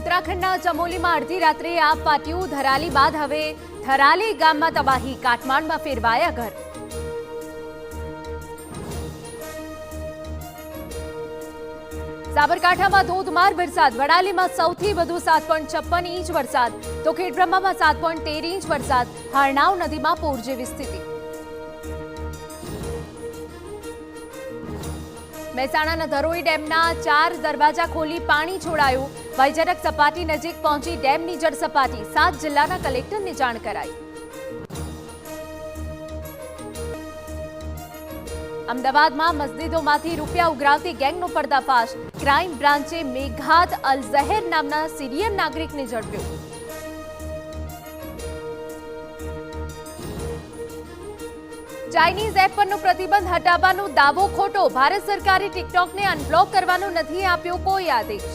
उत्तराखंडના ચમોલીમાં અડધી રાત્રે આગ ફાટ્યું। ધરાલી બાદ હવે થરાલી ગામમાં તબાહી। કાટમાળમાં ફેરવાયા ઘર। સાબરકાંઠામાં ધોધમાર વરસાદ। વડાલીમાં સૌથી વધુ 7.56 ઇંચ વરસાદ તો ખેડબ્રહ્મામાં 7.13 ઇંચ વરસાદ। હરનાવ નદીમાં પૂર જેવી સ્થિતિ। મહેસાણાના ધરોઈ ડેમના 4 દરવાજા ખોલી પાણી છોડાયું। વૈજરક સપાટી નજીક પહોંચી ડેમની જળ સપાટી। 7 જિલ્લાના કલેક્ટરને જાણ કરાઈ। અમદાવાદમાં મસ્જિદોમાંથી રૂપિયા ઉઘરાવતી ગેંગનો પર્દાફાશ। ક્રાઇમ બ્રાન્ચે મેઘાત અલઝહેર નામના સિરિયન નાગરિકને ઝડપ્યો। ચાઇનીઝ એપ પરનો પ્રતિબંધ હટાવવાનો દાવો ખોટો। ભારત સરકારે ટિકટોકને અનબ્લોક કરવાનો નથી આપ્યો કોઈ આદેશ।